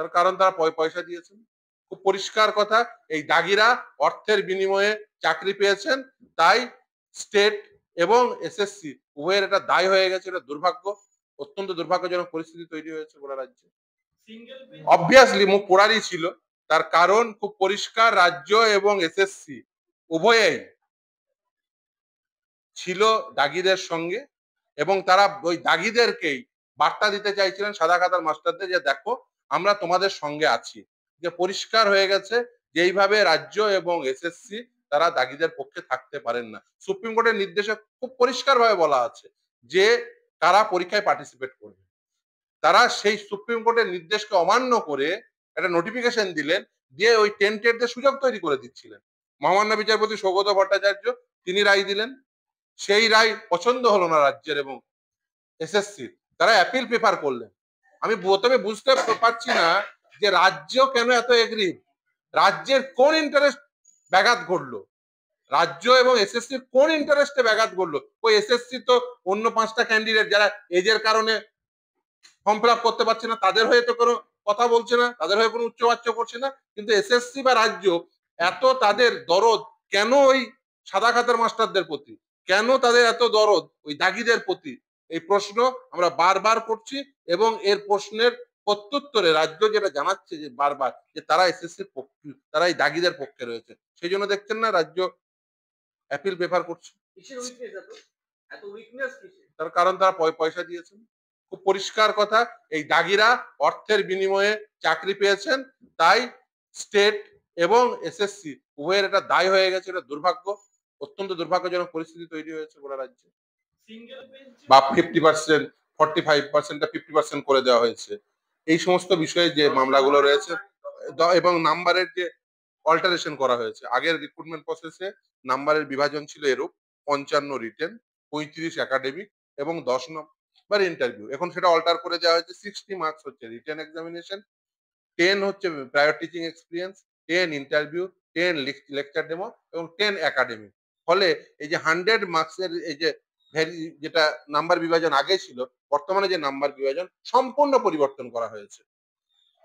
তার কারণ তারা পয়সা দিয়েছেন। খুব পরিষ্কার কথা, এই দাগিরা অর্থের বিনিময়ে চাকরি পেয়েছেন, তাই স্টেট এবং এসএসসি উভয়ের এটা দায় হয়ে গেছে। এটা দুর্ভাগ্য, অত্যন্ত দুর্ভাগ্যজনক পরিস্থিতি তৈরি হয়েছে গোটা রাজ্যে। অবভিয়াসলি মুখ পোড়ারই ছিল, তার কারণ খুব পরিষ্কার, রাজ্য এবং এসএসসি উভয়েই ছিল দাগিদের সঙ্গে এবং তারা ওই দাগিদেরকেই বার্তা দিতে চাইছিলেন সাদা খাতার মাস্টারদের, যে দেখো আমরা তোমাদের সঙ্গে আছি। যে পরিষ্কার হয়ে গেছে যে এইভাবে রাজ্য এবং এসএসসি তারা দাগিদের পক্ষে থাকতে পারেন না। সুপ্রিম কোর্টের নির্দেশে খুব পরিষ্কার ভাবে বলা আছে যে তারা পরীক্ষায় পার্টিসিপেট করবে। তারা সেই সুপ্রিম কোর্টের নির্দেশকে অমান্য করে একটা নোটিফিকেশন দিলেন, দিয়ে ওই টেন্টেডদের সুযোগ তৈরি করে দিচ্ছিলেন। মহামান্য বিচারপতি সৌগত ভট্টাচার্য তিনি রায় দিলেন, সেই রায় পছন্দ হলো না রাজ্যের এবং এসএসসি, তারা অ্যাপিল প্রেফার করলেন। আমি প্রথমে বুঝতে পারছি না যে রাজ্য কেন এত এগ্রিভ, রাজ্যের কোন ইন্টারেস্ট ব্যাঘাত ঘটলো, রাজ্য এবং এসএসসি কোন ইন্টারেস্টে ব্যাঘাত ঘটলো? ওই এসএসসি তো অন্য 5টা ক্যান্ডিডেট যারা এজের কারণে ফর্ম ফিল আপ করতে পারছে না, তাদের হয়ে তো কোনো কথা বলছে না, তাদের হয়ে কোনো উচ্চবাচ্য করছে না, কিন্তু এসএসসি বা রাজ্য এত তাদের দরদ কেন ওই সাদা খাতার মাস্টারদের প্রতি, কেন তাদের এত দরদ ওই দাগিদের প্রতি? এই প্রশ্ন আমরা বারবার করছি এবং এর প্রশ্নের প্রত্যুত্তরে রাজ্য যেটা জানাচ্ছে যে বারবার যে তারা এসএসসির পক্ষে, তারা এই দাগিদের পক্ষে রয়েছে। সেই জন্য দেখছেন না রাজ্য অ্যাপিল প্রেফার করছে। তার কারণ তারা পয়সা দিয়েছেন। খুব পরিষ্কার কথা, এই দাগিরা অর্থের বিনিময়ে চাকরি পেয়েছেন, তাই স্টেট এবং এসএসসি উভয়ের এটা দায় হয়ে গেছে। এটা দুর্ভাগ্য, অত্যন্ত দুর্ভাগ্যজনক পরিস্থিতি তৈরি হয়েছে গোটা রাজ্যে। বা 50%, 45%টা 50% করে দেওয়া হয়েছে। এই সমস্ত বিষয়ে যে মামলাগুলো রয়েছে এবং নাম্বারের যে অল্টারেশন করা হয়েছে, আগের রিক্রুটমেন্ট প্রসেসে নাম্বারের বিভাজন ছিল এরূপ: 55 রিটেন, 35 একাডেমিক এবং 10 নম্বর ইন্টারভিউ। এখন সেটা অল্টার করে দেওয়া হয়েছে, 60 মার্কস হচ্ছে রিটেন এক্সামিনেশন, 10 হচ্ছে prior teaching experience, 10 interview, 10 lecture demo এবং 10 একাডেমিক। ফলে এই যে 100 মার্কসের এই যে যেটা নাম্বার বিভাজন আগে ছিল, বর্তমানে যে নাম্বার বিভাজন সম্পূর্ণ পরিবর্তন করা হয়েছে।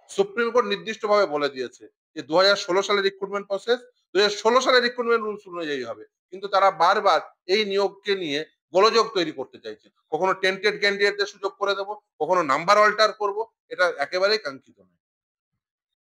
সুপ্রিম কোর্ট নির্দিষ্টভাবে বলে দিয়েছে যে 2016 সালের রিক্রুটমেন্ট প্রসেস 2016 সালের রিক্রুটমেন্ট রুলস অনুযায়ী হবে, কিন্তু তারা বারবার এই নিয়োগকে নিয়ে গোলযোগ তৈরি করতে চাইছে। কখনো টেন্টেড ক্যান্ডিডেটদের সুযোগ করে দেবো, কখনো নাম্বার অল্টার করব, এটা একেবারেই কাঙ্ক্ষিত নয়।